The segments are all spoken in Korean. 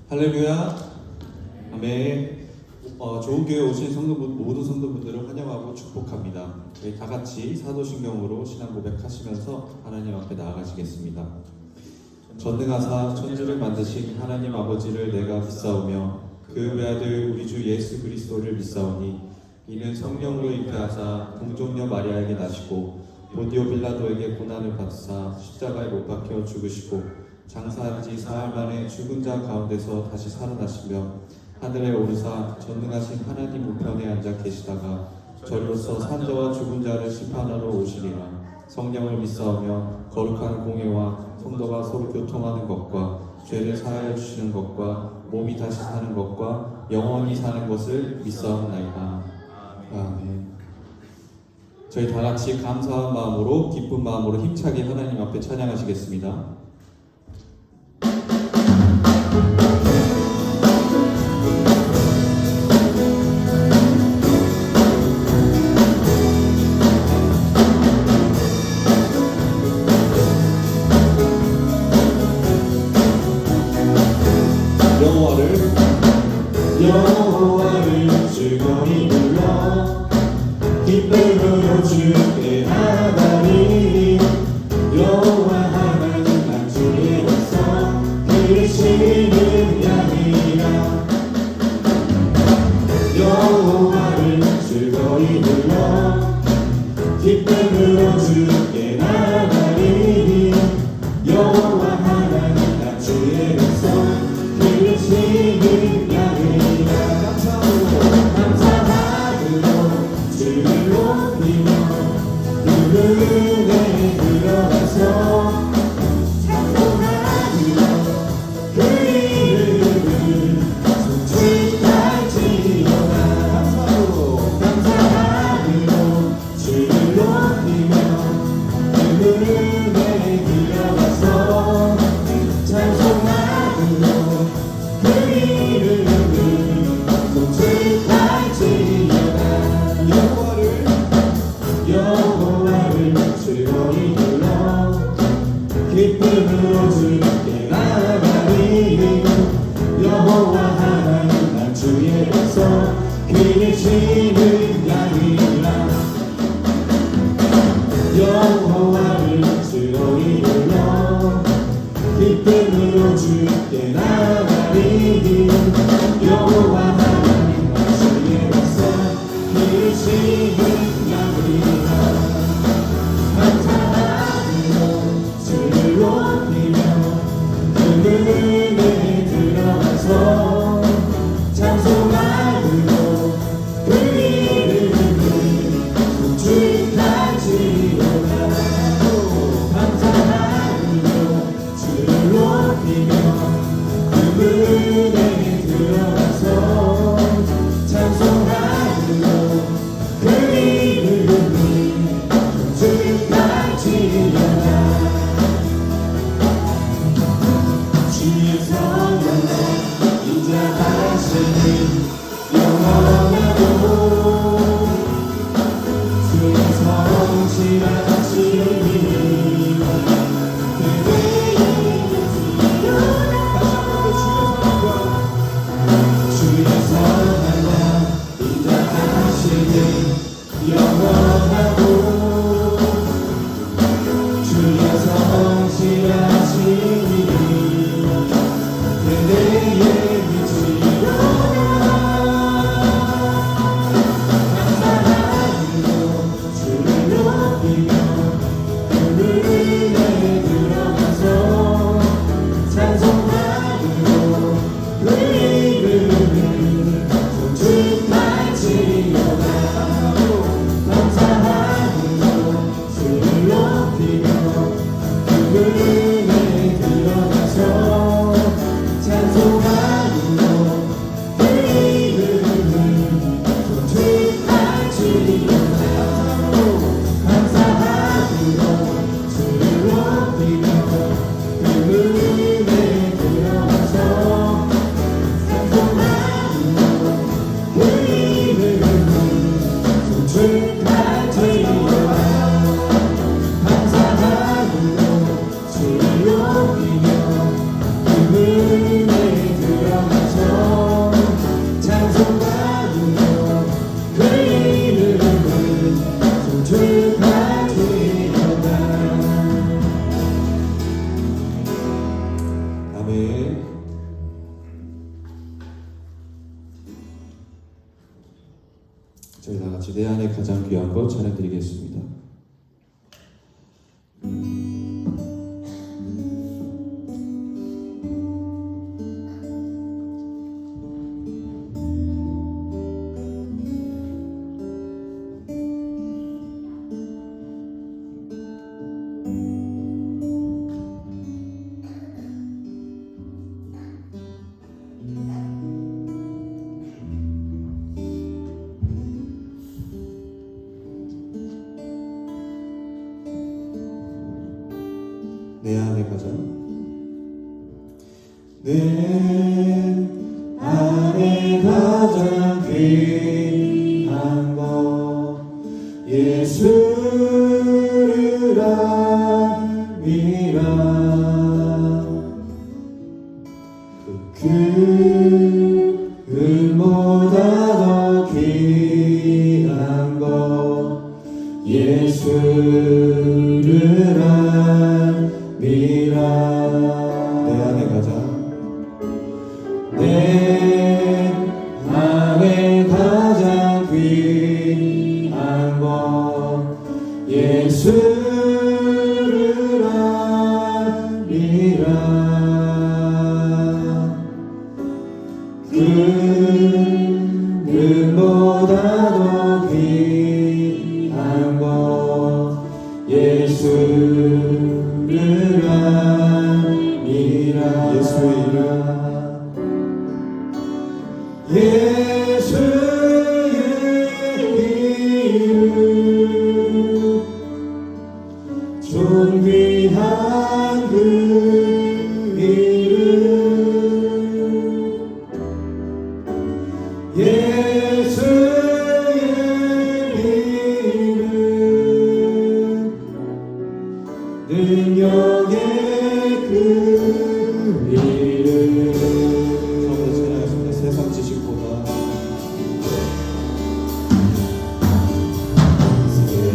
할렐루야. 아멘. 좋은 교회 오신 모든 성도분들을 환영하고 축복합니다. 저희 다 같이 사도신경으로 신앙 고백하시면서 하나님 앞에 나아가시겠습니다. 전능하사 천지를 만드신 하나님 아버지를 내가 믿사오며 그 외아들 우리 주 예수 그리스도를 믿사오니 이는 성령으로 잉태하사 동정녀 마리아에게 나시고 본디오 빌라도에게 고난을 받으사 십자가에 못 박혀 죽으시고 장사한 지 사흘 만에 죽은 자 가운데서 다시 살아나시며 하늘에 오르사 전능하신 하나님 우편에 앉아 계시다가 저리로서 산자와 죽은 자를 심판하러 오시리라. 성령을 믿사오며 거룩한 공예와 성도가 서로 교통하는 것과 죄를 사하여 주시는 것과 몸이 다시 사는 것과 영원히 사는 것을 믿사옵나이다. 아멘. 저희 다 같이 감사한 마음으로 기쁜 마음으로 힘차게 하나님 앞에 찬양하시겠습니다. 여호와를 즐거이 불러 기쁨으로 주께 나가리. 여호와 하나님 난 주의 백성 기르시는 양이라. 여호와를 즐거이 불러 기쁨으로 주께 나가리. 여호와 하나님 난 주의 백성 기르시는 양이라. 감사하므로 주를 높이며 그 은혜에 들어가서 찬송하며 그 이름을 송축할지어다. 감사하므로 주를 높이며 그 은혜에 들어가서 찬송하므로 그 이름을 송축할지어다. 여호와를 즐거이 불러 기쁨으로 주께 나가리. 여호와 하나님 난 주의 백성 기르시는 양이라. 여호와를 즐거이 불러 기쁨으로 주께 나가리. 여호와 하나님 난 주의 백성 기르시는 양이라. 감사하며 주를 높이며 그 은혜에 들어가서 찬송하므로 그 이름을 송축할지어다. 감사하며 주를 높이며 그 은혜에 들어가서 찬송하므로 그 이름을 송축할지어다. 주의 성령으로 인자하시니 영원하고 주의 성실하시니 주의 선하여 인자하시니 영원하고 주의 성실하시니 네. 저희 다 같이 내 안에 가장 귀한 것 찬양드리겠습니다. 내 안에 가장 내 안에 가장 귀한 것 예수를 압니다. 금보다 더 귀한 것 예수를 압니다. 내 안에 가장 내 안에 가장 귀한 것 예수를 압니다. 금보다 더 귀한 것 예수를 압니다. 예수의 이름 예수의 이름 존귀한 그 이름 예수의 이름 능력의 그 이름. 처음부터 찬양했습니다. 세상 지식보다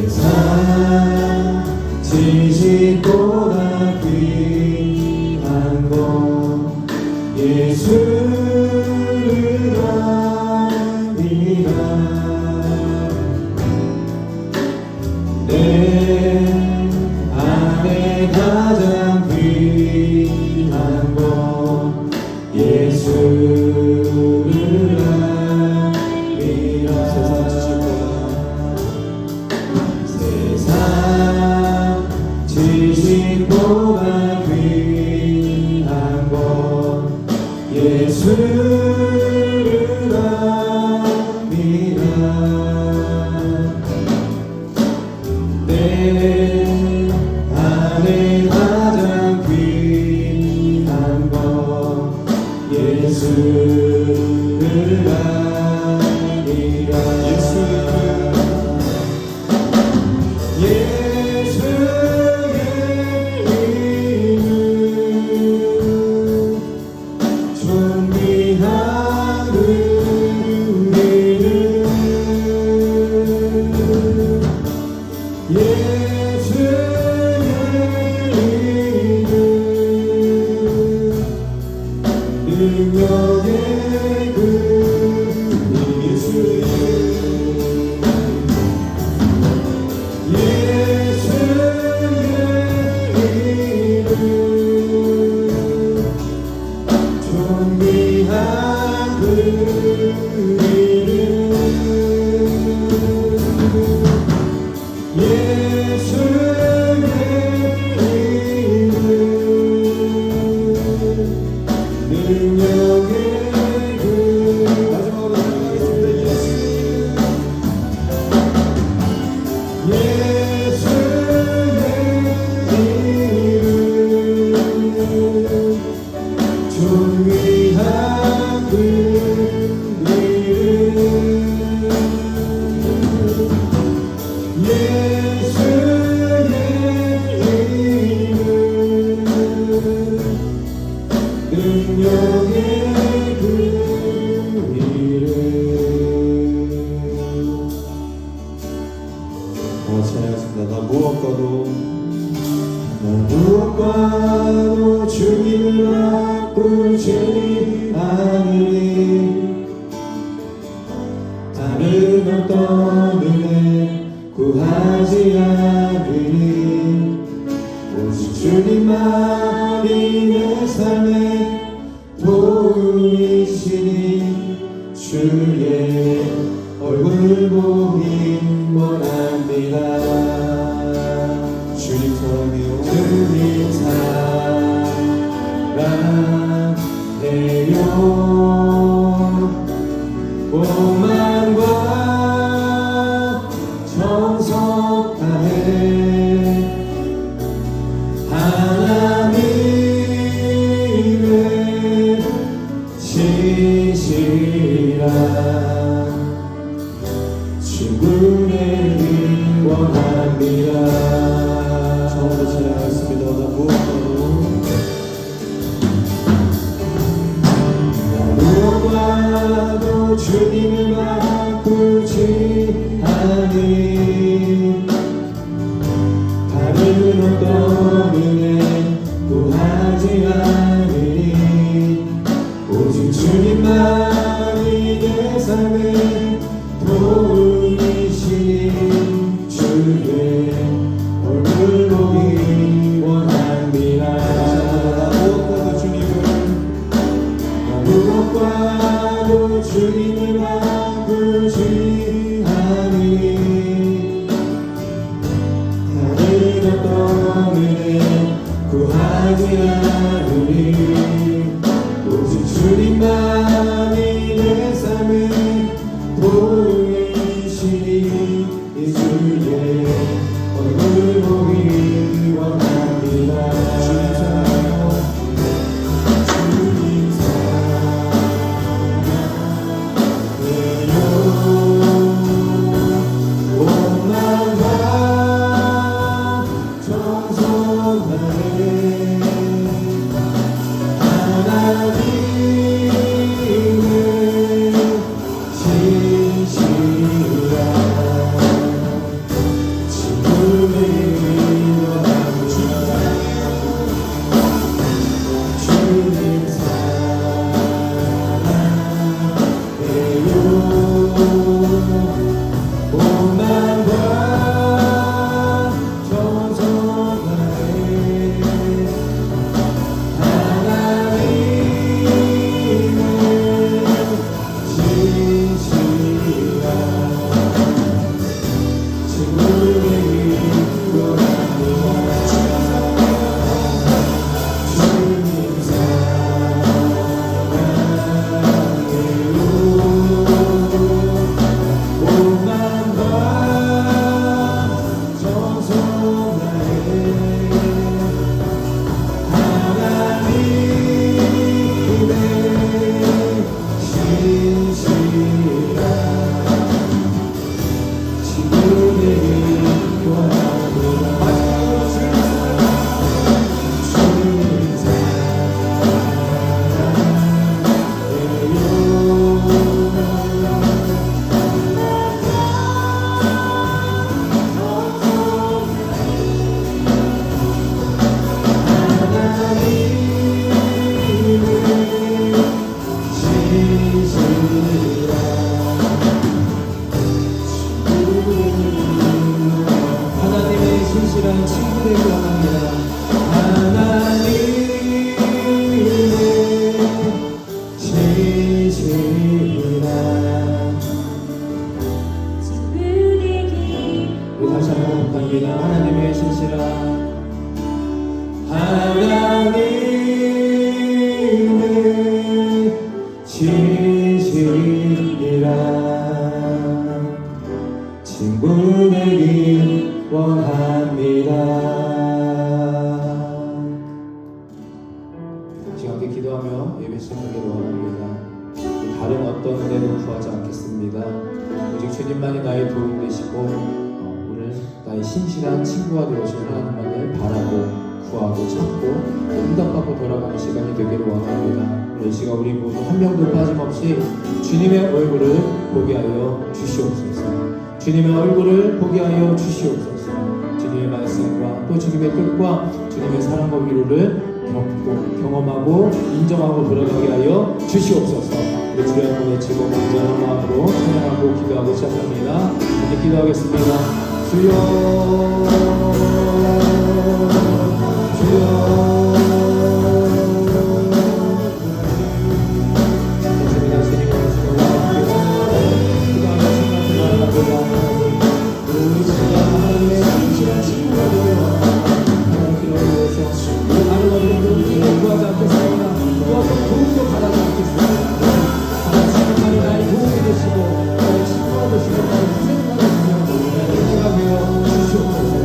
세상 지식보다 귀한 것 예수를 압니다. 내 안에 가장 귀한 것 예수를 압니다. 세상 지식보다 귀한 것 예수를 압니다. 내 안에 가장 귀한 것 예수를 압니다. 예수의 이름 존귀한 그 이름 예수의 이름 능력의 그 예수의 존귀한 그 이름 예수의 이름 능력의 그 마지막으로 찬양하겠습니다. 예수의 이름 존귀한 그 이름 예수의 이름 능력의 그 이름. 찬양하겠습니다. 나 무엇과도 주님을 받고 진실한 친구 되길 원합니다. 처음으로 찬양하겠습니다. 나 무엇과도 무엇과도 주님을 바꾸지 않으니 다른 어떤 은혜 구하지 않으니 오직 주님만이 내 삶의 도움이시니 주의 얼굴 보기 원합니다. 무엇과도 주님을 바꾸지 않으니 다른 어떤 은혜 구하지 않으니 오직 주님만이 내 삶의 도움이시니 이 주의 얼굴 보기 원합니다. 주님 사랑해요. 주님 사랑해요. 온 마음과 정성 다해 하나님의 진실한 친구를 원하고 주님 사랑해요. 온 마음과 정성 다해 하나님의 신실한 친구를 원합니다. 하나님의 신실한 우리 다시 한번 부탁드립니다. 하나님의 신실한 하나님의 진실이란 친구 되길 원합니다. 같이 함께 기도하며 예배 시작하기를 원합니다. 다른 어떤 은혜도 구하지 않겠습니다. 오직 주님만이 나의 도움 되시고 오늘 나의 신실한 친구가 되어주신 하나님만을 바라고 구하고 찾고 응답받고 돌아가는 시간이 되기를 원합니다. 이 시간 우리 모두 한 명도 빠짐없이 주님의 얼굴을 보게 하여 주시옵소서. 주님의 얼굴을 보게 하여 주시옵소서. 주님의 말씀과 또 주님의 뜻과 주님의 사랑과 위로를 겪고 경험하고 인정하고 돌아가게 하여 주시옵소서. 우리 주의 한번 외치고 간절한 마음으로 찬양하고 기도하고 시작합니다. 함께 기도하겠습니다. 주여 주여 주시옵소서.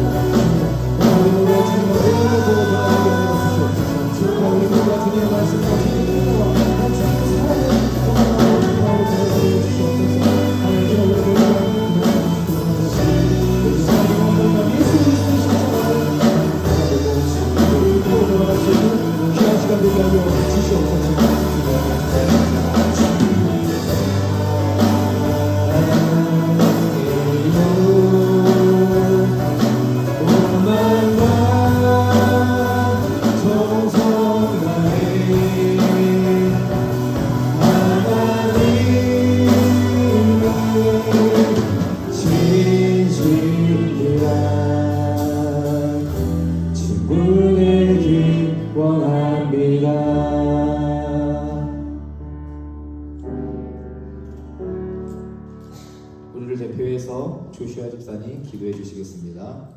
위해서 조슈아 집사님 기도해 주시겠습니다.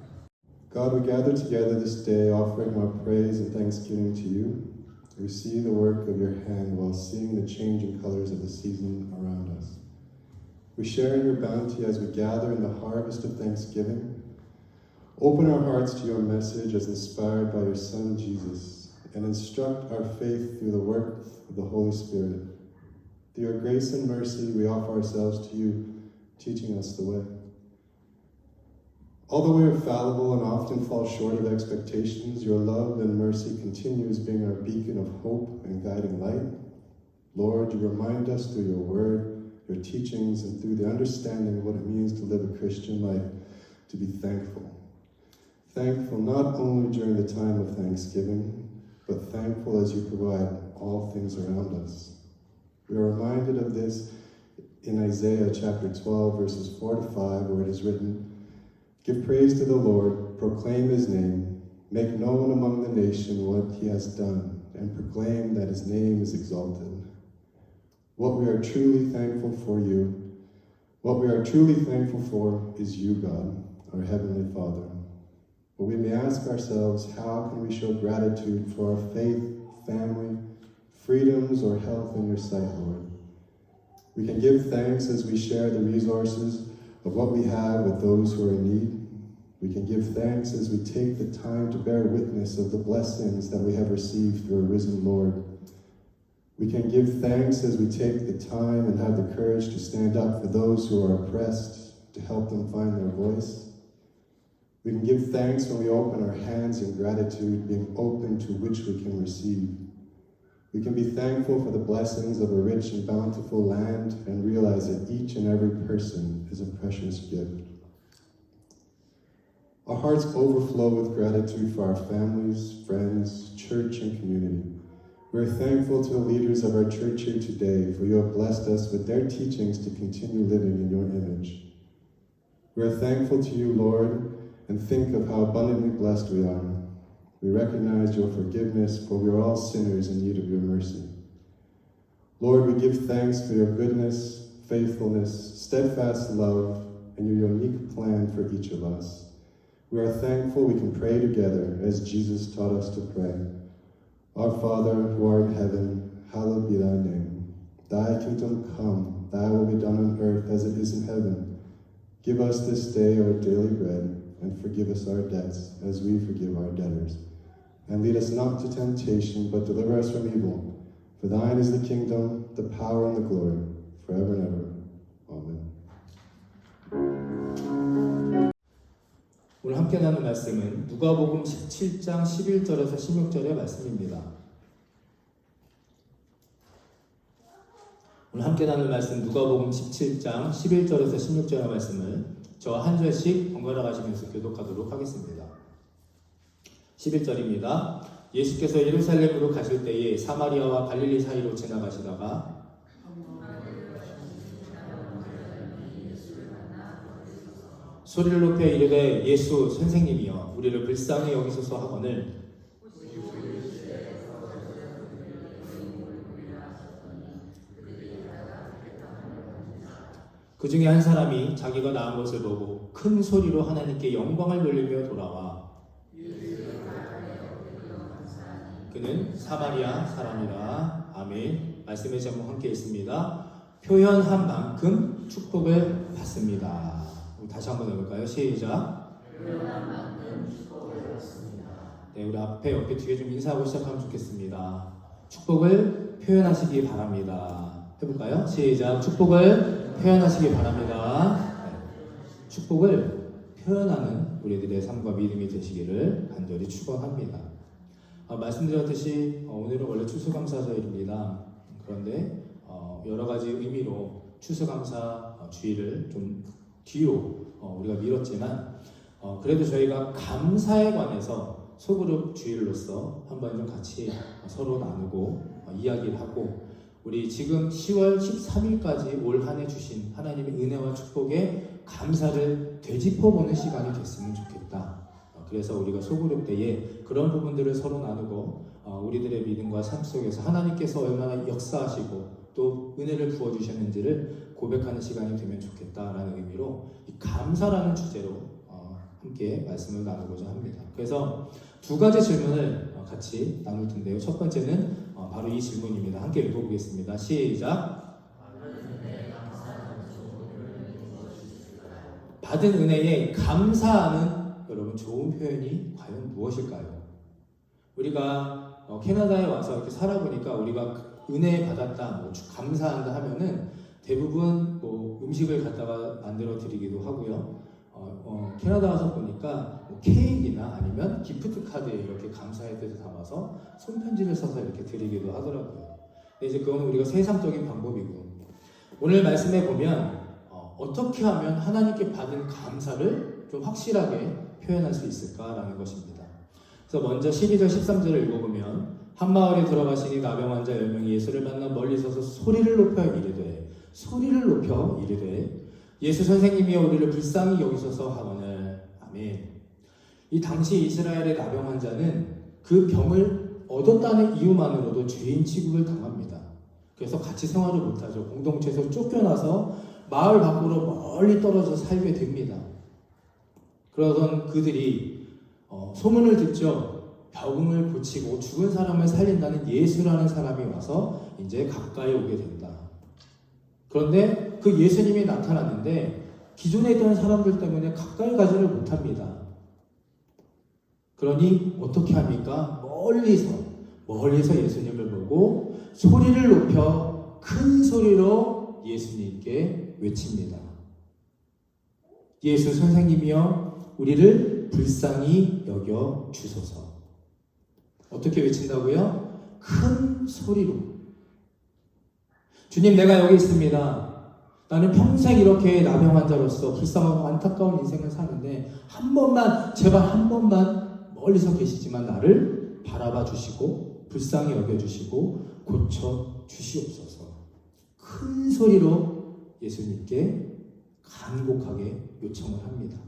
God, we gather together this day offering our praise and thanksgiving to you. We see the work of your hand while seeing the changing colors of the season around us. We share in your bounty as we gather in the harvest of thanksgiving. Open our hearts to your message as inspired by your Son Jesus, and instruct our faith through the work of the Holy Spirit. Through your grace and mercy, we offer ourselves to you, teaching us the way. Although we are fallible and often fall short of expectations, your love and mercy continues being our beacon of hope and guiding light. Lord, you remind us through your word, your teachings, and through the understanding of what it means to live a Christian life to be thankful. Thankful not only during the time of Thanksgiving, but thankful as you provide all things around us. We are reminded of this in Isaiah chapter 12, verses 4 to 5, where it is written, "Give praise to the Lord, proclaim his name, make known among the nation what he has done, and proclaim that his name is exalted." What we are truly thankful for is you, God, our Heavenly Father. But we may ask ourselves, how can we show gratitude for our faith, family, freedoms, or health in your sight, Lord? We can give thanks as we share the resources of what we have with those who are in need. We can give thanks as we take the time to bear witness of the blessings that we have received through a risen Lord. We can give thanks as we take the time and have the courage to stand up for those who are oppressed, to help them find their voice. We can give thanks when we open our hands in gratitude, being open to which we can receive. We can be thankful for the blessings of a rich and bountiful land and realize that each and every person is a precious gift. Our hearts overflow with gratitude for our families, friends, church, and community. We are thankful to the leaders of our church here today, for you have blessed us with their teachings to continue living in your image. We are thankful to you, Lord, and think of how abundantly blessed we are. We recognize your forgiveness, for we are all sinners in need of your mercy. Lord, we give thanks for your goodness, faithfulness, steadfast love, and your unique plan for each of us. We are thankful we can pray together as Jesus taught us to pray. Our Father, who art in heaven, hallowed be thy name. Thy kingdom come, thy will be done on earth as it is in heaven. Give us this day our daily bread, and forgive us our debts as we forgive our debtors. And lead us not to temptation, but deliver us from evil. For thine is the kingdom, the power, and the glory, forever and ever. Amen. 오늘 함께 나눌 말씀은 누가복음 17장 11절에서 16절의 말씀입니다. 오늘 함께 나눌 말씀 누가복음 17장 11절에서 16절의 말씀을 저와 한 절씩 번갈아 가시면서 교독하도록 하겠습니다. 11절입니다. 예수께서 예루살렘으로 가실 때에 사마리아와 갈릴리 사이로 지나가시다가 소리를 높여 이르되 예수 선생님이여 우리를 불쌍히 여기소서 하거늘 그 중에 한 사람이 자기가 나은 것을 보고 큰 소리로 하나님께 영광을 돌리며 돌아와 그는 사마리아 사람이라. 아멘. 말씀의 제목 함께 있습니다. 표현한 만큼 축복을 받습니다. 다시 한번 해볼까요? 시작. 네, 우리 앞에 옆에 뒤에 좀 인사하고 시작하면 좋겠습니다. 축복을 표현하시기 바랍니다. 해볼까요? 시작. 축복을 표현하시기 바랍니다. 네. 축복을 표현하는 우리들의 삶과 믿음이 되시기를 간절히 축원합니다. 말씀드렸듯이 오늘은 원래 추수감사절입니다. 그런데 여러 가지 의미로 추수감사 주일을 좀 뒤로 우리가 미뤘지만 그래도 저희가 감사에 관해서 소그룹 주일로서 한번 좀 같이 서로 나누고 이야기를 하고 우리 지금 10월 13일까지 올 한 해 주신 하나님의 은혜와 축복에 감사를 되짚어보는 시간이 됐으면 좋겠다. 그래서 우리가 소그룹 때에 그런 부분들을 서로 나누고 우리들의 믿음과 삶 속에서 하나님께서 얼마나 역사하시고 또 은혜를 부어주셨는지를 고백하는 시간이 되면 좋겠다라는 의미로 이 감사라는 주제로 함께 말씀을 나누고자 합니다. 그래서 두 가지 질문을 같이 나눌 텐데요. 첫 번째는 바로 이 질문입니다. 함께 읽어보겠습니다. 시작. 받은 은혜에 감사하는 여러분 좋은 표현이 과연 무엇일까요? 우리가 캐나다에 와서 이렇게 살아보니까 우리가 은혜 받았다, 감사한다 하면은 대부분 음식을 갖다가 만들어 드리기도 하고요. 캐나다 와서 보니까 케이크나 아니면 기프트 카드에 이렇게 감사의 뜻을 담아서 손편지를 써서 이렇게 드리기도 하더라고요. 근데 이제 그건 우리가 세상적인 방법이고, 오늘 말씀에 보면 어떻게 하면 하나님께 받은 감사를 좀 확실하게 표현할 수 있을까라는 것입니다. 그래서 먼저 12절 13절을 읽어보면 한 마을에 들어가시니 나병 환자 10명이 예수를 만나 멀리 서서 소리를 높여 이르되 예수 선생님이여 우리를 불쌍히 여기소서 하거늘. 아멘. 이 당시 이스라엘의 나병 환자는 그 병을 얻었다는 이유만으로도 죄인 취급을 당합니다. 그래서 같이 생활을 못하죠. 공동체에서 쫓겨나서 마을 밖으로 멀리 떨어져 살게 됩니다. 그러던 그들이 소문을 듣죠. 병을 고치고 죽은 사람을 살린다는 예수라는 사람이 와서 이제 가까이 오게 된다. 그런데 그 예수님이 나타났는데 기존에 있던 사람들 때문에 가까이 가지를 못합니다. 그러니 어떻게 합니까? 멀리서 예수님을 보고 소리를 높여 큰 소리로 예수님께 외칩니다. 예수 선생님이여 우리를 불쌍히 여겨 주소서. 어떻게 외친다고요? 큰 소리로. 주님, 내가 여기 있습니다. 나는 평생 이렇게 나병 환자로서 불쌍하고 안타까운 인생을 사는데 제발 한 번만 멀리서 계시지만 나를 바라봐 주시고 불쌍히 여겨주시고 고쳐 주시옵소서. 큰 소리로 예수님께 간곡하게 요청을 합니다.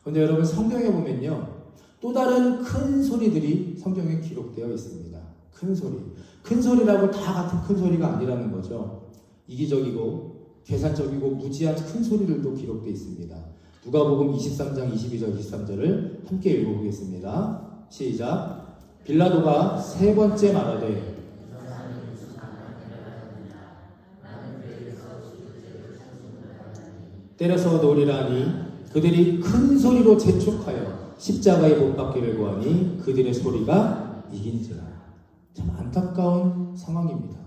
그런데 여러분, 성경에 보면요, 또 다른 큰 소리들이 성경에 기록되어 있습니다. 큰 소리라고 다 같은 큰 소리가 아니라는 거죠. 이기적이고 계산적이고 무지한 큰 소리들도 기록되어 있습니다. 누가복음 23장 22절 23절을 함께 읽어보겠습니다. 시작. 빌라도가 세 번째 말하되 때려서 놓으리라 하니 그들이 큰 소리로 재촉하여 십자가에 못 박기를 구하니 그들의 소리가 이긴지라. 참 안타까운 상황입니다.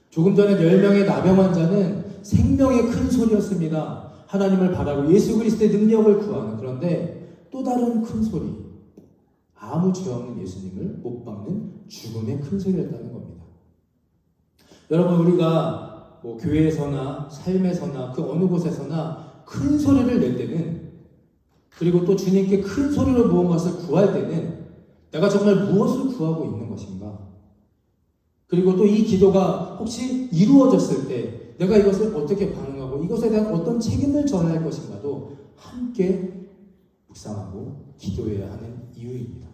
조금 전에 10명의 나병 환자는 생명의 큰 소리였습니다. 하나님을 바라고 예수 그리스도의 능력을 구하는, 그런데 또 다른 큰 소리, 아무 죄 없는 예수님을 못 박는 죽음의 큰 소리였다는 겁니다. 여러분, 우리가 교회에서나 삶에서나 그 어느 곳에서나 큰 소리를 낼 때는, 그리고 또 주님께 큰 소리로 무엇을 구할 때는 내가 정말 무엇을 구하고 있는 것인가? 그리고 또 이 기도가 혹시 이루어졌을 때 내가 이것을 어떻게 반응하고 이것에 대한 어떤 책임을 져야 할 것인가도 함께 묵상하고 기도해야 하는 이유입니다.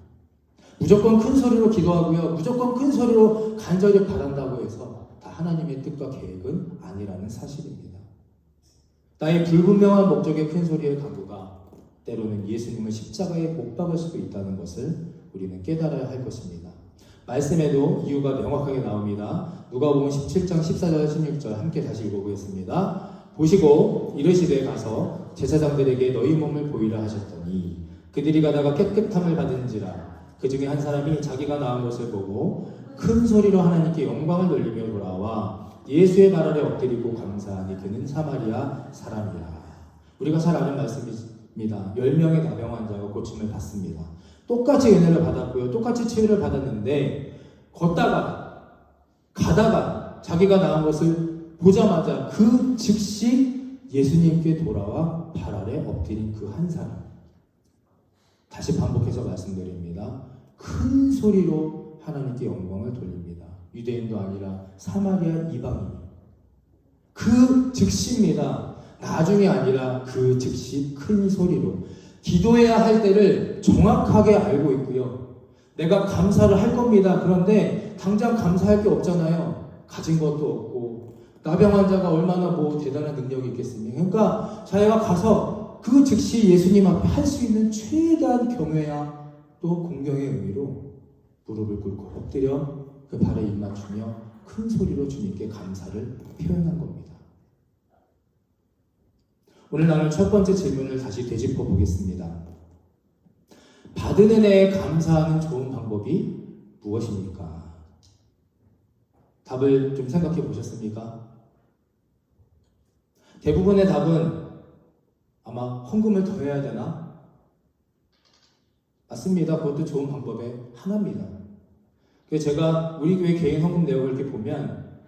무조건 큰 소리로 기도하고요, 무조건 큰 소리로 간절히 바란다고 해서 다 하나님의 뜻과 계획은 아니라는 사실입니다. 나의 불분명한 목적의 큰 소리의 강구가 때로는 예수님을 십자가에 못 박을 수도 있다는 것을 우리는 깨달아야 할 것입니다. 말씀에도 이유가 명확하게 나옵니다. 누가복음 17장 14절 16절 함께 다시 읽어보겠습니다. 보시고 이르시되 가서 제사장들에게 너희 몸을 보이라 하셨더니 그들이 가다가 깨끗함을 받은지라. 그 중에 한 사람이 자기가 나은 것을 보고 큰 소리로 하나님께 영광을 돌리며 돌아와 예수의 발 아래 엎드리고 감사하니 그는 사마리아 사람이라. 우리가 잘 아는 말씀입니다. 10명의 나병 환자가 고침을 받습니다. 똑같이 은혜를 받았고요, 똑같이 치유를 받았는데 가다가 자기가 나은 것을 보자마자 그 즉시 예수님께 돌아와 발 아래 엎드린 그 한 사람. 다시 반복해서 말씀드립니다. 큰 소리로 하나님께 영광을 돌립니다. 유대인도 아니라 사마리아 이방인. 그 즉시입니다. 나중이 아니라 그 즉시 큰 소리로. 기도해야 할 때를 정확하게 알고 있고요. 내가 감사를 할 겁니다. 그런데 당장 감사할 게 없잖아요. 가진 것도 없고 나병 환자가 얼마나 뭐 대단한 능력이 있겠습니까? 그러니까 자기가 가서 그 즉시 예수님 앞에 할 수 있는 최대한 경외야 또 공경의 의미로 무릎을 꿇고 엎드려 그 발에 입 맞추며 큰 소리로 주님께 감사를 표현한 겁니다. 오늘 나눌 첫 번째 질문을 다시 되짚어 보겠습니다. 받은 은혜에 감사하는 좋은 방법이 무엇입니까? 답을 좀 생각해 보셨습니까? 대부분의 답은 아마 헌금을 더 해야 되나? 맞습니다. 그것도 좋은 방법의 하나입니다. 그래서 제가 우리 교회 개인 헌금 내역을 이렇게 보면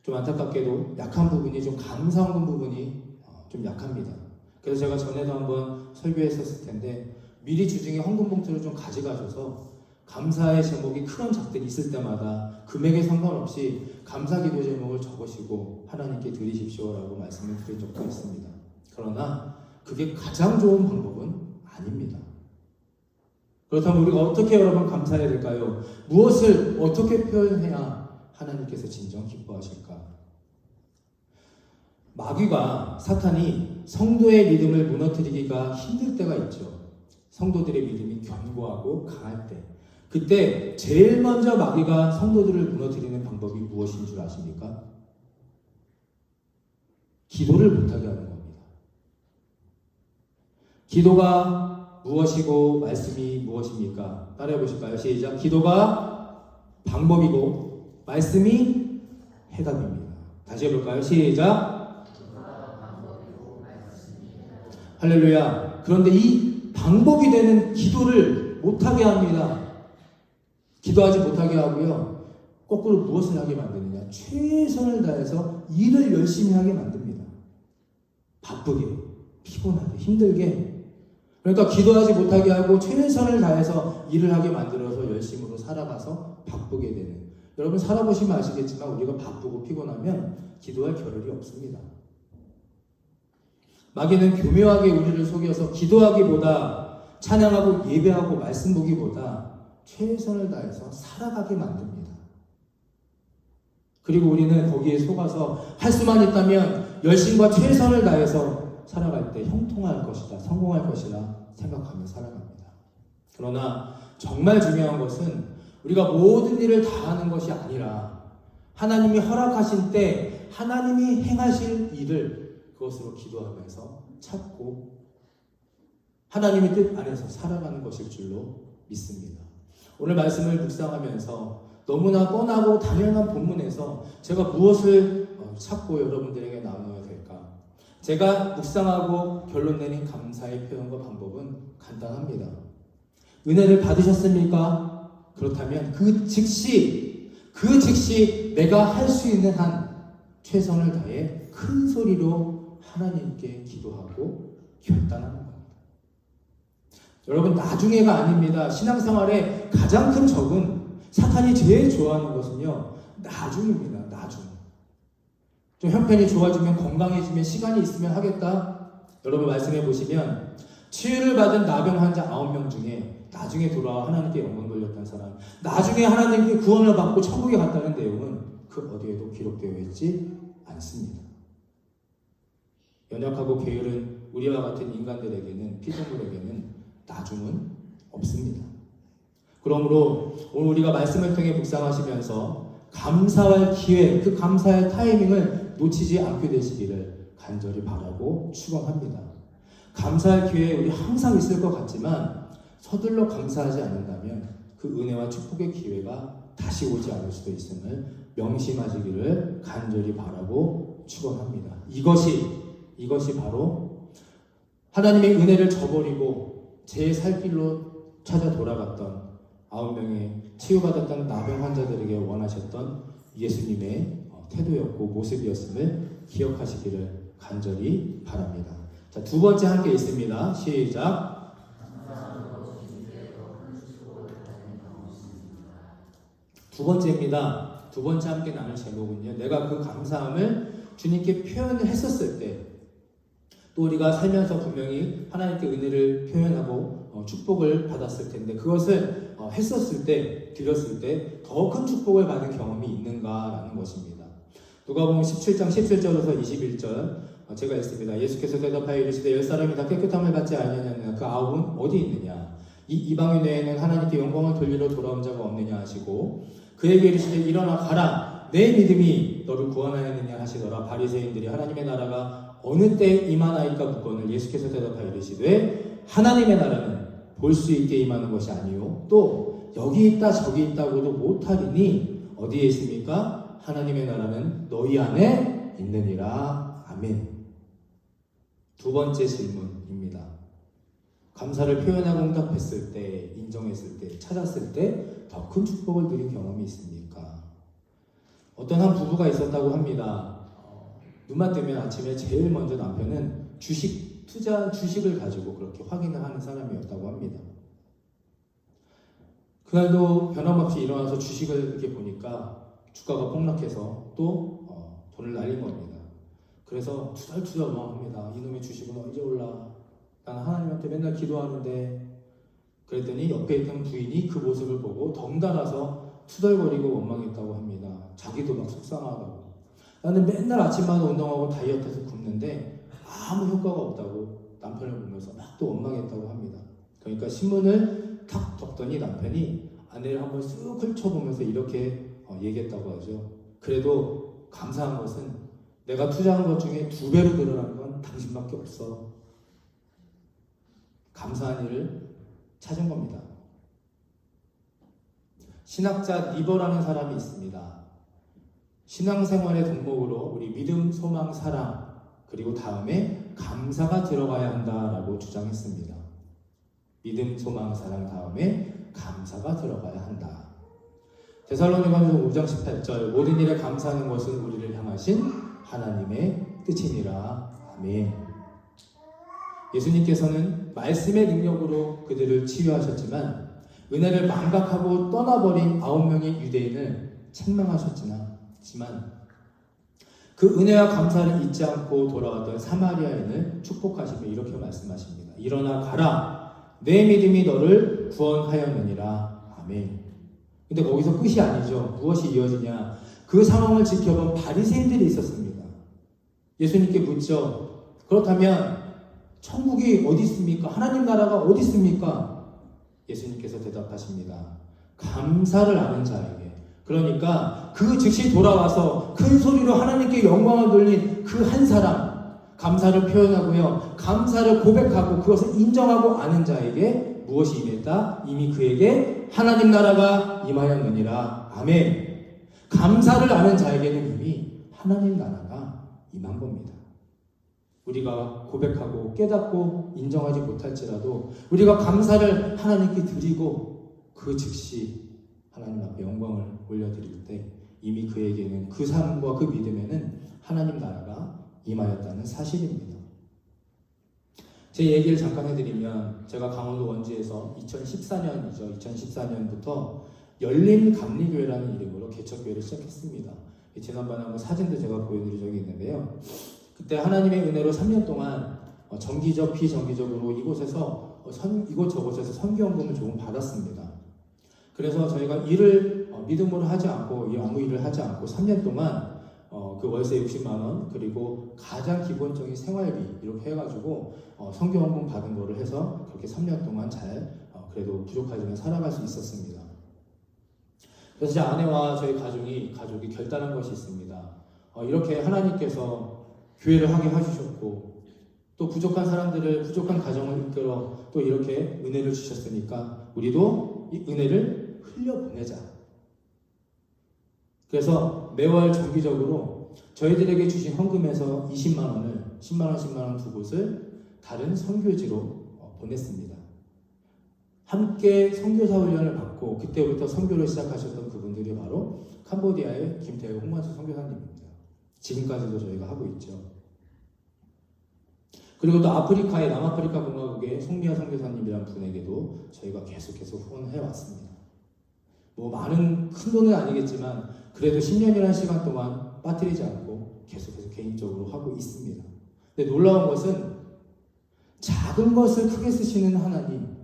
좀 안타깝게도 약한 부분이 좀 감사 헌금 부분이 좀 약합니다. 그래서 제가 전에도 한번 설교했었을 텐데 미리 주중에 헌금 봉투를 좀 가져가셔서 감사의 제목이 크건 작든 있을 때마다 금액에 상관없이 감사 기도 제목을 적으시고 하나님께 드리십시오라고 말씀을 드린 적도 있습니다. 그러나 그게 가장 좋은 방법은 아닙니다. 그렇다면 우리가 어떻게 여러분 감사해야 될까요? 무엇을 어떻게 표현해야 하나님께서 진정 기뻐하실까? 마귀가 사탄이 성도의 믿음을 무너뜨리기가 힘들 때가 있죠. 성도들의 믿음이 견고하고 강할 때, 그때 제일 먼저 마귀가 성도들을 무너뜨리는 방법이 무엇인 줄 아십니까? 기도를 못하게 하는 겁니다. 기도가 무엇이고 말씀이 무엇입니까? 따라해 보실까요? 시작. 기도가 방법이고 말씀이 해답입니다. 다시 해볼까요? 시작. 할렐루야. 그런데 이 방법이 되는 기도를 못하게 합니다. 기도하지 못하게 하고요. 거꾸로 무엇을 하게 만드느냐? 최선을 다해서 일을 열심히 하게 만듭니다. 바쁘게, 피곤하게, 힘들게. 그러니까 기도하지 못하게 하고 최선을 다해서 일을 하게 만들어서 열심으로 살아가서 바쁘게 되는. 여러분 살아보시면 아시겠지만 우리가 바쁘고 피곤하면 기도할 겨를이 없습니다. 마귀는 교묘하게 우리를 속여서 기도하기보다 찬양하고 예배하고 말씀 보기보다 최선을 다해서 살아가게 만듭니다. 그리고 우리는 거기에 속아서 할 수만 있다면 열심과 최선을 다해서 살아갈 때 형통할 것이다, 성공할 것이다 생각하며 살아갑니다. 그러나 정말 중요한 것은 우리가 모든 일을 다 하는 것이 아니라 하나님이 허락하신 때 하나님이 행하실 일을 그것으로 기도하면서 찾고 하나님의 뜻 안에서 살아가는 것일 줄로 믿습니다. 오늘 말씀을 묵상하면서 너무나 뻔하고 당연한 본문에서 제가 무엇을 찾고 여러분들에게 나누어야 될까? 제가 묵상하고 결론 내린 감사의 표현과 방법은 간단합니다. 은혜를 받으셨습니까? 그렇다면 그 즉시 내가 할 수 있는 한 최선을 다해 큰 소리로 하나님께 기도하고 결단하는 겁니다. 여러분 나중에가 아닙니다. 신앙생활의 가장 큰 적은 사탄이 제일 좋아하는 것은요. 나중입니다. 나중. 좀 형편이 좋아지면 건강해지면 시간이 있으면 하겠다. 여러분 말씀해 보시면 치유를 받은 나병 환자 9명 중에 나중에 돌아와 하나님께 영광 돌렸던 사람, 나중에 하나님께 구원을 받고 천국에 갔다는 내용은 그 어디에도 기록되어 있지 않습니다. 연약하고 게으른 우리와 같은 인간들에게는, 피조물에게는 나중은 없습니다. 그러므로 오늘 우리가 말씀을 통해 묵상하시면서 감사할 기회, 그 감사의 타이밍을 놓치지 않게 되시기를 간절히 바라고 축원합니다. 감사할 기회 우리 항상 있을 것 같지만 서둘러 감사하지 않는다면 그 은혜와 축복의 기회가 다시 오지 않을 수도 있음을 명심하시기를 간절히 바라고 축원합니다. 이것이 바로 하나님의 은혜를 저버리고 제 살 길로 찾아 돌아갔던 9명의 치유받았던 나병 환자들에게 원하셨던 예수님의 태도였고 모습이었음을 기억하시기를 간절히 바랍니다. 자, 두 번째 함께 있습니다. 시작. 두 번째입니다. 두 번째 함께 나눌 제목은요. 내가 그 감사함을 주님께 표현을 했었을 때 또 우리가 살면서 분명히 하나님께 은혜를 표현하고 축복을 받았을 텐데 그것을 했었을 때, 드렸을 때 더 큰 축복을 받은 경험이 있는가라는 것입니다. 누가복음 17장 17절에서 21절 제가 읽습니다. 예수께서 대답하여 이르시되 10사람이 다 깨끗함을 받지 아니하느냐 그 9은 어디 있느냐 이 이방인 외에는 하나님께 영광을 돌리러 돌아온 자가 없느냐 하시고 그에게 이르시되 일어나 가라 내 믿음이 너를 구원하였느냐 하시더라. 바리새인들이 하나님의 나라가 어느 때 임하나이까 묻거늘 예수께서 대답하여 이르시되 하나님의 나라는 볼 수 있게 임하는 것이 아니요 또 여기 있다 저기 있다고도 못하리니 어디에 있습니까? 하나님의 나라는 너희 안에 있느니라. 아멘. 두 번째 질문입니다. 감사를 표현하고 응답했을 때, 인정했을 때, 찾았을 때 더 큰 축복을 누린 경험이 있습니까? 어떤 한 부부가 있었다고 합니다. 눈만 뜨면 아침에 제일 먼저 남편은 주식을 가지고 그렇게 확인을 하는 사람이었다고 합니다. 그날도 변함없이 일어나서 주식을 이렇게 보니까 주가가 폭락해서 또 돈을 날린 겁니다. 그래서 투덜투덜 합니다. 이놈의 주식은 언제 올라? 나는 하나님한테 맨날 기도하는데. 그랬더니 옆에 있던 부인이 그 모습을 보고 덩달아서 투덜거리고 원망했다고 합니다. 자기도 막 속상하다고. 나는 맨날 아침마다 운동하고 다이어트해서 굶는데 아무 효과가 없다고 남편을 보면서 막 또 원망했다고 합니다. 그러니까 신문을 탁 덮더니 남편이 아내를 한번 쓱 펼쳐보면서 이렇게 얘기했다고 하죠. 그래도 감사한 것은 내가 투자한 것 중에 2배로 늘어난 건 당신밖에 없어. 감사한 일을 찾은 겁니다. 신학자 니버라는 사람이 있습니다. 신앙생활의 덕목으로 우리 믿음, 소망, 사랑 그리고 다음에 감사가 들어가야 한다라고 주장했습니다. 믿음, 소망, 사랑 다음에 감사가 들어가야 한다. 데살로니가전서 5장 18절 모든 일에 감사하는 것은 우리를 향하신 하나님의 뜻이니라. 아멘. 예수님께서는 말씀의 능력으로 그들을 치유하셨지만 은혜를 망각하고 떠나버린 9명의 유대인을 책망하셨지만 그 은혜와 감사를 잊지 않고 돌아왔던 사마리아인을 축복하시며 이렇게 말씀하십니다. 일어나 가라. 내 믿음이 너를 구원하였느니라. 아멘. 근데 거기서 끝이 아니죠. 무엇이 이어지냐. 그 상황을 지켜본 바리새인들이 있었습니다. 예수님께 묻죠. 그렇다면 천국이 어디 있습니까? 하나님 나라가 어디 있습니까? 예수님께서 대답하십니다. 감사를 아는 자에게. 그러니까 그 즉시 돌아와서 큰 소리로 하나님께 영광을 돌린 그 한 사람, 감사를 표현하고요, 감사를 고백하고 그것을 인정하고 아는 자에게 무엇이 임했다? 이미 그에게 하나님 나라가 임하였느니라. 아멘. 감사를 아는 자에게는 이미 하나님 나라가 임한 겁니다. 우리가 고백하고 깨닫고 인정하지 못할지라도 우리가 감사를 하나님께 드리고 그 즉시 하나님 앞에 영광을 올려드릴 때 이미 그에게는 그 삶과 그 믿음에는 하나님 나라가 임하였다는 사실입니다. 제 얘기를 잠깐 해드리면 제가 강원도 원주에서 2014년부터 열린 감리교회라는 이름으로 개척교회를 시작했습니다. 지난번에 한번 사진도 제가 보여드린 적이 있는데요. 그때 하나님의 은혜로 3년 동안 정기적, 비정기적으로 이곳저곳에서 선교헌금을 조금 받았습니다. 그래서 저희가 일을 믿음으로 하지 않고 아무 일을 하지 않고 3년 동안 그 월세 60만 원 그리고 가장 기본적인 생활비 이렇게 해가지고 선교헌금 받은 거를 해서 그렇게 3년 동안 잘 그래도 부족하지만 살아갈 수 있었습니다. 그래서 제 아내와 저희 가족이 결단한 것이 있습니다. 이렇게 하나님께서 교회를 하게 해주셨고 또 부족한 가정을 이끌어 또 이렇게 은혜를 주셨으니까 우리도 이 은혜를 흘려보내자. 그래서 매월 정기적으로 저희들에게 주신 헌금에서 10만 원 두 곳을 다른 선교지로 보냈습니다. 함께 선교사 훈련을 받고 그때부터 선교를 시작하셨던 그분들이 바로 캄보디아의 김태우 홍만수 선교사님입니다. 지금까지도 저희가 하고 있죠. 그리고 또 아프리카의 남아프리카 공화국의 송미아 선교사님이라는 분에게도 저희가 계속해서 후원해 왔습니다. 많은 큰 돈은 아니겠지만 그래도 10년이라는 시간 동안 빠뜨리지 않고 계속해서 개인적으로 하고 있습니다. 근데 놀라운 것은 작은 것을 크게 쓰시는 하나님,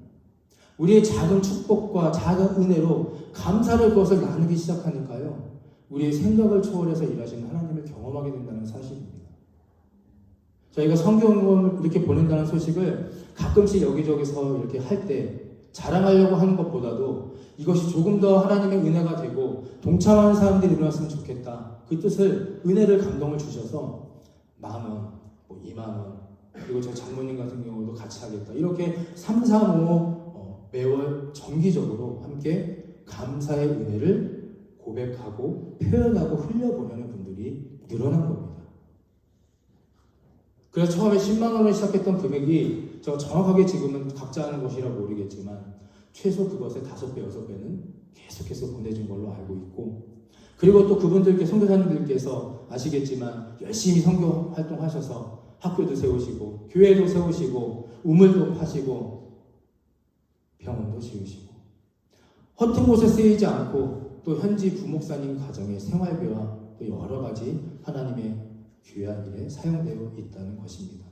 우리의 작은 축복과 작은 은혜로 감사를 그것을 나누기 시작하니까요, 우리의 생각을 초월해서 일하시는 하나님을 경험하게 된다는 사실입니다. 저희가 성경을 이렇게 보낸다는 소식을 가끔씩 여기저기서 이렇게 할 때 자랑하려고 하는 것보다도 이것이 조금 더 하나님의 은혜가 되고 동참하는 사람들이 일어났으면 좋겠다. 그 뜻을, 은혜를, 감동을 주셔서 10,000원, 20,000원, 그리고 저 장모님 같은 경우도 같이 하겠다. 이렇게 3, 4, 5 매월 정기적으로 함께 감사의 은혜를 고백하고 표현하고 흘려보내는 분들이 늘어난 겁니다. 그래서 처음에 10만 원을 시작했던 금액이 저 정확하게 지금은 각자 하는 것이라 모르겠지만 최소 그것의 5배, 6배는 계속해서 보내준 걸로 알고 있고, 그리고 또 그분들께, 선교사님들께서 아시겠지만 열심히 선교 활동하셔서 학교도 세우시고 교회도 세우시고 우물도 파시고 병원도 지으시고 허튼 곳에 쓰이지 않고 또 현지 부목사님 가정의 생활비와 또 여러 가지 하나님의 귀한 일에 사용되어 있다는 것입니다.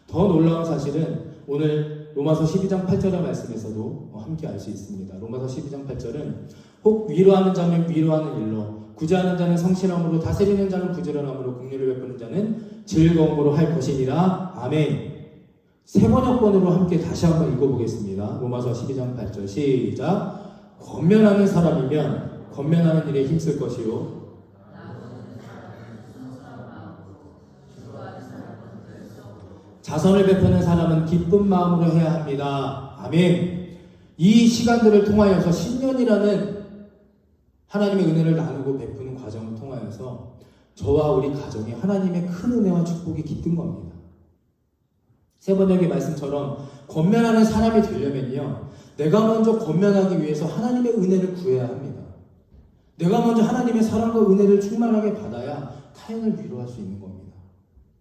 더 놀라운 사실은 오늘 로마서 12장 8절의 말씀에서도 함께 알 수 있습니다. 로마서 12장 8절은 혹 위로하는 자는 위로하는 일로, 구제하는 자는 성실함으로, 다스리는 자는 부지런함으로, 긍휼을 베푸는 자는 즐거움으로 할 것이니라. 아멘. 세 번역본으로 함께 다시 한번 읽어보겠습니다. 로마서 12장 8절 시작. 권면하는 사람이면 권면하는 일에 힘쓸 것이요, 자선을 베푸는 사람은 기쁜 마음으로 해야 합니다. 아멘. 이 시간들을 통하여서 10년이라는 하나님의 은혜를 나누고 베푸는 과정을 통하여서 저와 우리 가정이 하나님의 큰 은혜와 축복이 깃든 겁니다. 세 번역의 말씀처럼 권면하는 사람이 되려면요, 내가 먼저 권면하기 위해서 하나님의 은혜를 구해야 합니다. 내가 먼저 하나님의 사랑과 은혜를 충만하게 받아야 타인을 위로할 수 있는 겁니다.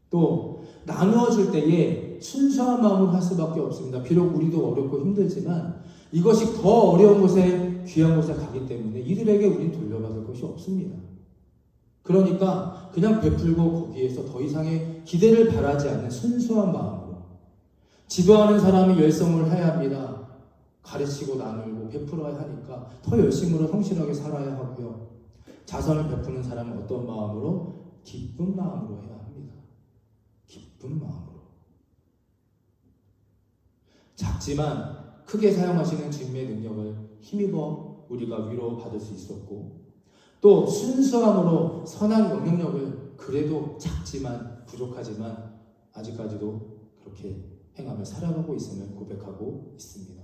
또 나누어 줄 때에 순수한 마음으로 할 수밖에 없습니다. 비록 우리도 어렵고 힘들지만 이것이 더 어려운 곳에, 귀한 곳에 가기 때문에 이들에게 우리는 돌려받을 것이 없습니다. 그러니까 그냥 베풀고 거기에서 더 이상의 기대를 바라지 않는 순수한 마음으로, 지도하는 사람이 열성을 해야 합니다. 가르치고 나누고 베풀어야 하니까 더 열심으로 성실하게 살아야 하고요. 자선을 베푸는 사람은 어떤 마음으로? 기쁜 마음으로 해야 합니다. 기쁜 마음으로. 작지만 크게 사용하시는 주님의 능력을 힘입어 우리가 위로받을 수 있었고, 또 순수함으로 선한 영향력을 그래도 작지만 부족하지만 아직까지도 그렇게 행하며 살아가고 있음을 고백하고 있습니다.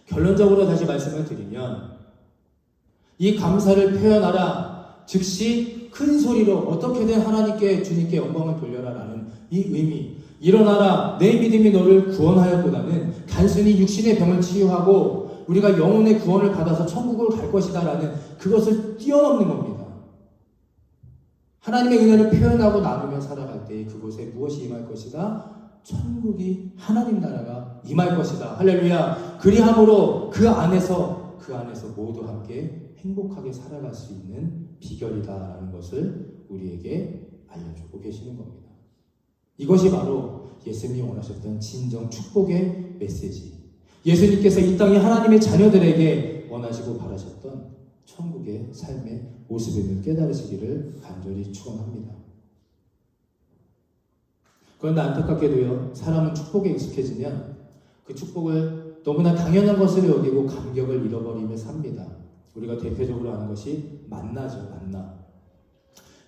결론적으로 다시 말씀을 드리면, 이 감사를 표현하라, 즉시 큰 소리로 어떻게든 하나님께, 주님께 영광을 돌려라 라는 이 의미, 일어나라, 내 믿음이 너를 구원하였구나는 단순히 육신의 병을 치유하고 우리가 영혼의 구원을 받아서 천국을 갈 것이다 라는 그것을 뛰어넘는 겁니다. 하나님의 은혜를 표현하고 나누며 살아갈 때 그곳에 무엇이 임할 것이다? 천국이, 하나님 나라가 임할 것이다. 할렐루야. 그리함으로 그 안에서 모두 함께 행복하게 살아갈 수 있는 비결이다라는 것을 우리에게 알려주고 계시는 겁니다. 이것이 바로 예수님이 원하셨던 진정 축복의 메시지, 예수님께서 이 땅의 하나님의 자녀들에게 원하시고 바라셨던 천국의 삶의 모습임을 깨달으시기를 간절히 축원합니다. 그런데 안타깝게도요, 사람은 축복에 익숙해지면 그 축복을 너무나 당연한 것으로 여기고 감격을 잃어버리며 삽니다. 우리가 대표적으로 아는 것이 만나죠. 만나.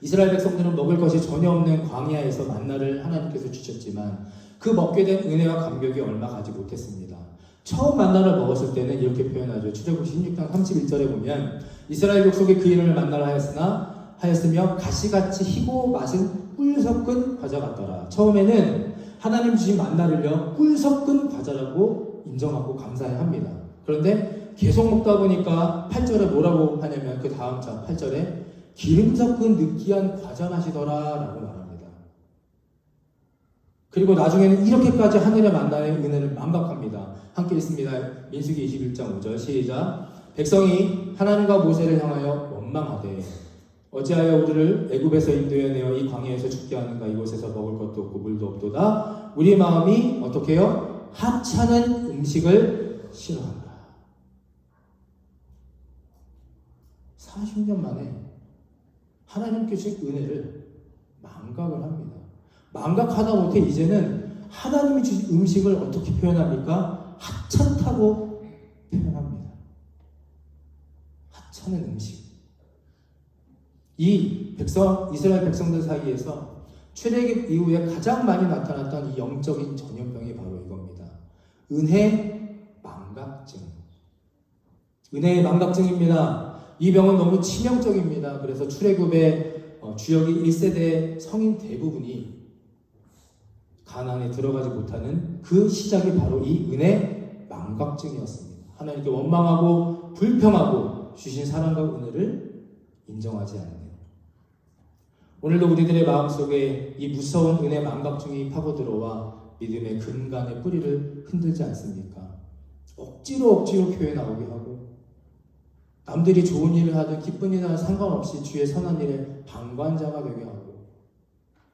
이스라엘 백성들은 먹을 것이 전혀 없는 광야에서 만나를 하나님께서 주셨지만 그 먹게 된 은혜와 감격이 얼마 가지 못했습니다. 처음 만나를 먹었을 때는 이렇게 표현하죠. 출애굽기 16장 31절에 보면 이스라엘 족속이 그 이름을 만나라 하였으며 가시같이 희고 맛은 꿀 섞은 과자 같더라. 처음에는 하나님 주신 만나를요, 꿀 섞은 과자라고 인정하고 감사해야 합니다. 그런데 계속 먹다 보니까 8절에 뭐라고 하냐면, 그 다음 절 8절에 기름 섞은 느끼한 과자 맛이더라 라고 말합니다. 그리고 나중에는 이렇게까지 하늘의 만나의 은혜를 만박합니다. 함께 읽습니다. 민수기 21장 5절 시작. 백성이 하나님과 모세를 향하여 원망하되 어찌하여 우리를 애굽에서 인도해내어 이 광야에서 죽게 하는가. 이곳에서 먹을 것도 없고 물도 없도다. 우리 마음이 어떻게 해요? 하찮은 음식을 싫어한다. 40년 만에 하나님께 주신 은혜를 망각을 합니다. 망각하다 못해 이제는 하나님이 주신 음식을 어떻게 표현합니까? 하찮다고 표현합니다. 하찮은 음식. 이 이스라엘 백성들 사이에서 출애굽 이후에 가장 많이 나타났던 이 영적인 전염병이 바로 이겁니다. 은혜 망각증. 은혜의 망각증입니다. 이 병은 너무 치명적입니다. 그래서 출애굽의 주역이 1세대 성인 대부분이 가나안에 들어가지 못하는 그 시작이 바로 이 은혜 망각증이었습니다. 하나님께 원망하고 불평하고 주신 사랑과 은혜를 인정하지 않는. 오늘도 우리들의 마음속에 이 무서운 은혜 망각증이 파고들어와 믿음의 근간의 뿌리를 흔들지 않습니까? 억지로 교회 나오게 하고 남들이 좋은 일을 하든 기쁜 일을 하든 상관없이 주의 선한 일에 방관자가 되게 하고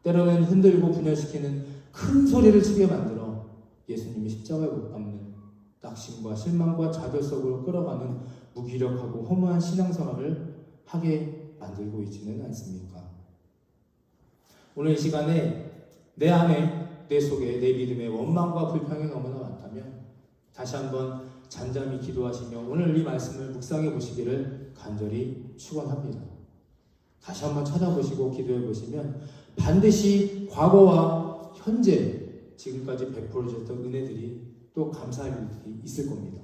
때로는 흔들고 분열시키는 큰 소리를 치게 만들어 예수님이 십자가에 못 박는 낙심과 실망과 좌절 속으로 끌어가는 무기력하고 허무한 신앙생활을 하게 만들고 있지는 않습니까? 오늘 이 시간에 내 안에 내 속에 내 믿음의 원망과 불평이 너무나 많다면 다시 한번 잠잠히 기도하시며 오늘 이 말씀을 묵상해 보시기를 간절히 축원합니다. 다시 한번 찾아보시고 기도해 보시면 반드시 과거와 현재 지금까지 베풀어 주셨던 은혜들이 또 감사할 일들이 있을 겁니다.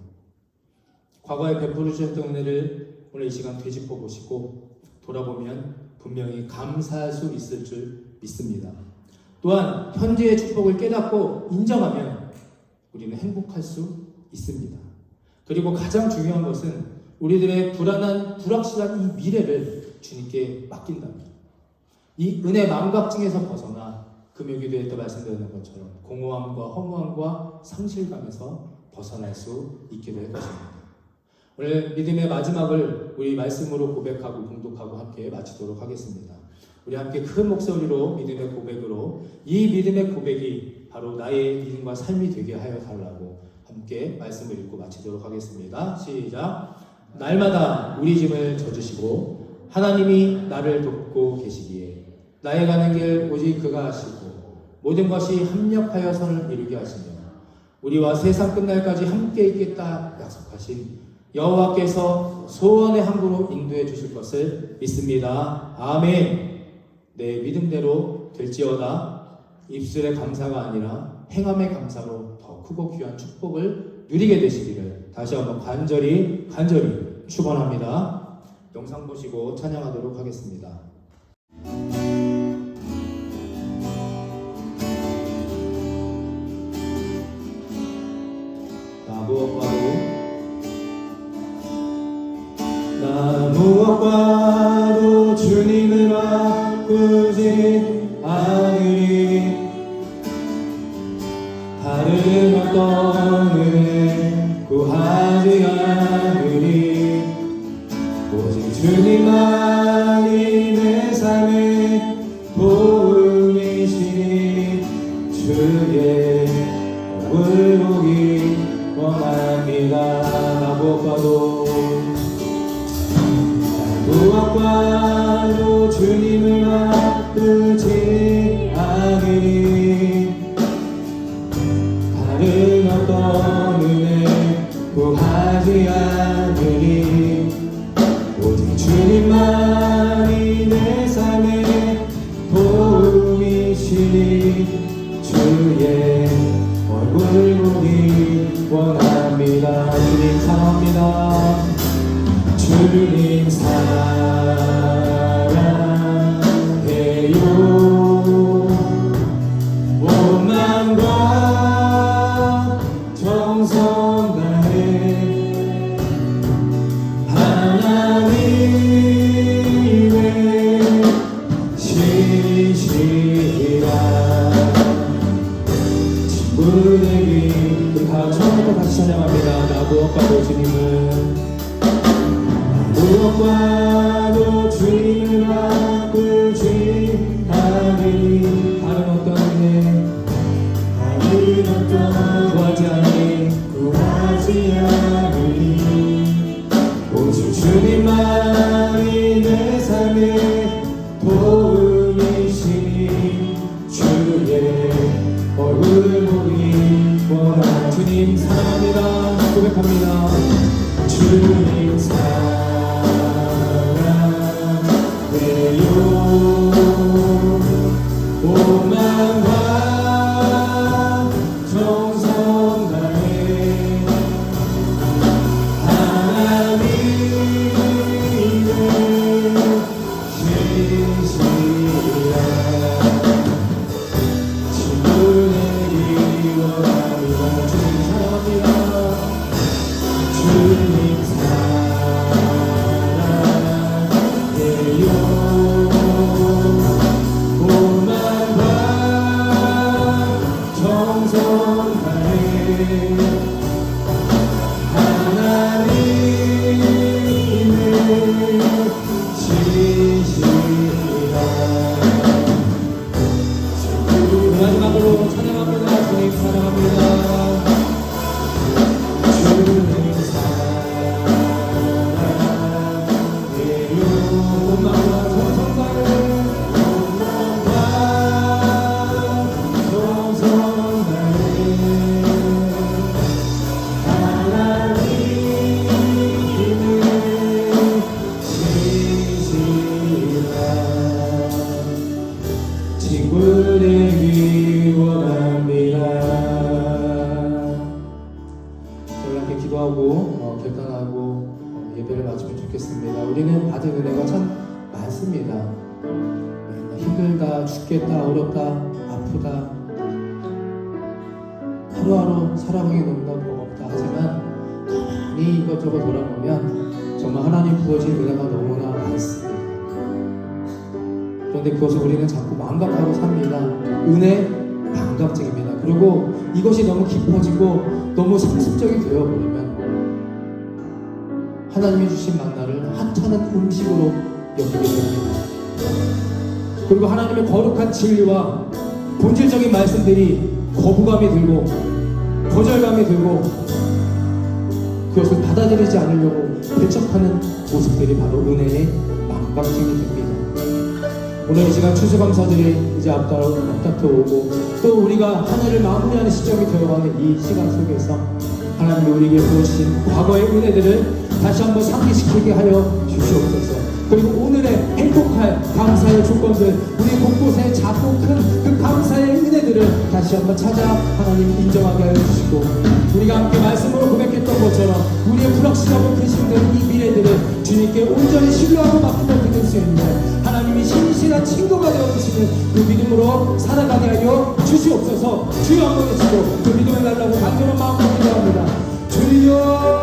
과거에 베풀어 주셨던 은혜를 오늘 이 시간 되짚어 보시고 돌아보면 분명히 감사할 수 있을 줄 믿습니다. 또한 현재의 축복을 깨닫고 인정하면 우리는 행복할 수 있습니다. 그리고 가장 중요한 것은 우리들의 불확실한 이 미래를 주님께 맡긴답니다. 이 은혜 망각증에서 벗어나 금요기도에 또 말씀드렸던 것처럼 공허함과 허무함과 상실감에서 벗어날 수 있게 될 것입니다. 오늘 믿음의 마지막을 우리 말씀으로 고백하고 봉독하고 함께 마치도록 하겠습니다. 우리 함께 큰 목소리로 믿음의 고백으로 이 믿음의 고백이 바로 나의 믿음과 삶이 되게 하여 달라고 함께 말씀을 읽고 마치도록 하겠습니다. 시작. 날마다 우리 짐을 져주시고 하나님이 나를 돕고 계시기에 나의 가는 길 오직 그가 하시고 모든 것이 합력하여 선을 이루게 하시며 우리와 세상 끝날까지 함께 있겠다 약속하신 여호와께서 소원의 항구로 인도해 주실 것을 믿습니다. 아멘. 내 믿음대로 될지어다. 입술의 감사가 아니라 행함의 감사로 더 크고 귀한 축복을 누리게 되시기를 다시 한번 간절히 축원합니다. 영상 보시고 찬양하도록 하겠습니다. 무엇과도 주님을 바꾸지 않으리. 다른 어떤 은혜 구하지 않으리. 오직 주님만이 내 삶의 도움이시니 주의 얼굴 보기 원합니다. 무엇과도 주님을 바꾸지 않으리. 다른 어떤 은혜 구하지 않으리. 오직 주님만이 내 삶의 도움이시니 주의 얼굴 보기 원합니다. 주님 사랑합니다. 주님 사랑해요. 온 마음과 정성 다해 하나님의 신실한 친구들이 다 처음부터 다시 찬양합니다. 나 무엇과도 주님을 무엇과도 주님을 삶의 도움이시니 주의 얼굴을 보기 원하. 주님 사랑합니다. 고백합니다. 주님 사랑해요. 오만과 정성 다해 하나님의 신실한 친구의 기원합니다. 주님 사랑합니다. 주님 사랑해요. 오만과 정성 다해 하나님의 신실한. 마지막으로 찬양합니다. 주님 사랑합니다. 주님 사랑해요. 오만과 정성 다해 정성 다해 하나님의 신실한 친구를 기원합니다. 저희 함께 기도하고 결단하고 예배를 마치면 좋겠습니다. 우리는 받은 은혜가 참 많습니다. 힘들다, 죽겠다, 어렵다, 아프다, 하루하루 살아가기 너무나 버겁다 하지만 가만히 이것저것 돌아보면 정말 하나님 부어진 은혜가 너무나 많습니다. 그런데 그것을 우리는 자꾸 망각하고 삽니다. 은혜 망각증입니다. 그리고 이것이 너무 깊어지고 너무 상습적이 되어버리면 하나님이 주신 만나를 하찮은 음식으로 여기게 됩니다. 그리고 하나님의 거룩한 진리와 본질적인 말씀들이 거부감이 들고 거절감이 들고 그것을 받아들이지 않으려고 배척하는 모습들이 바로 은혜의 망각증이 됩니다. 오늘 이 시간 추수감사들이 이제 앞다퉈오고 또 우리가 한 해를 마무리하는 시점이 되어가는 이 시간 속에서 하나님이 우리에게 부어주신 과거의 은혜들을 다시 한번 상기시키게 하여 주시옵소서. 그리고 오늘의 행복할 감사의 조건들, 우리 곳곳에 작고 큰 그 감사의 은혜들을 다시 한번 찾아 하나님 인정하게 하여 주시고, 우리가 함께 말씀으로 고백했던 것처럼 우리의 불확실하고 근심되는 이 미래들을 주님께 온전히 신뢰하고 맡겨 드릴 수 있는 하나님이 신실한 친구가 되어주시는 그 믿음으로 살아가게 하여 주시옵소서. 주여 한번 해주시고 그 믿음을 달라고 간절한 마음으로 기도합니다. 주여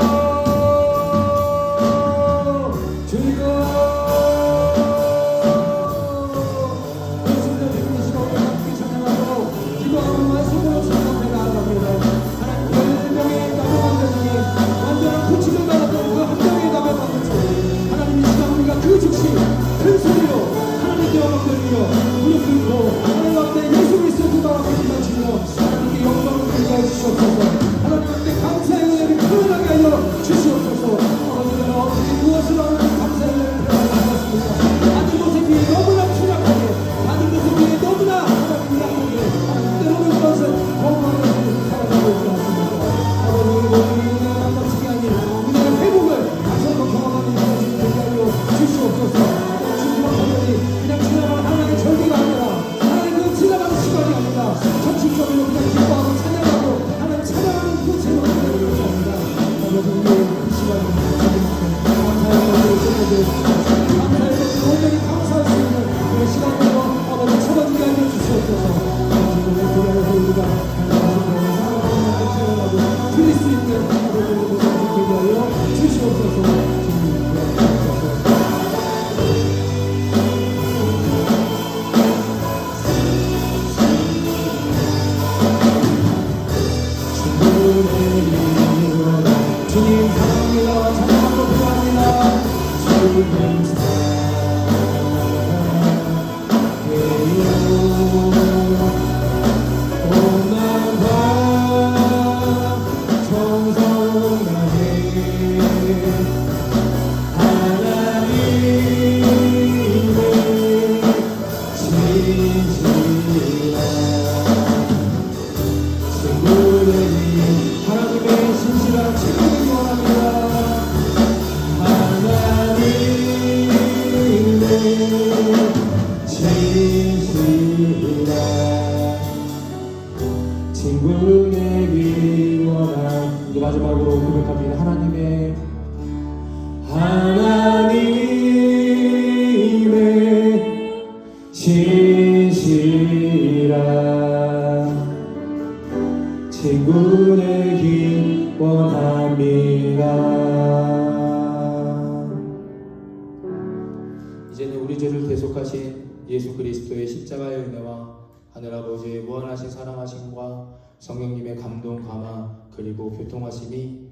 하나님 우리 죄를 대속하신 예수 그리스도의 십자가의 은혜와 하늘아버지의 무한하신 사랑하심과 성령님의 감동 감화 그리고 교통하심이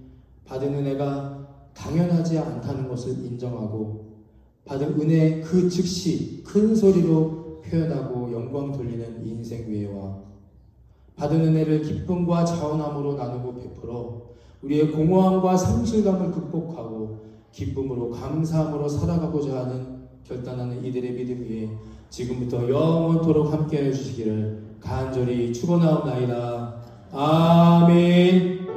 받은 은혜가 당연하지 않다는 것을 인정하고 받은 은혜 그 즉시 큰 소리로 표현하고 영광 돌리는 인생 위에와 받은 은혜를 기쁨과 자원함으로 나누고 베풀어 우리의 공허함과 상실감을 극복하고 기쁨으로 감사함으로 살아가고자 하는 결단하는 이들의 믿음 위에 지금부터 영원토록 함께해 주시기를 간절히 축원하옵나이다. 아멘.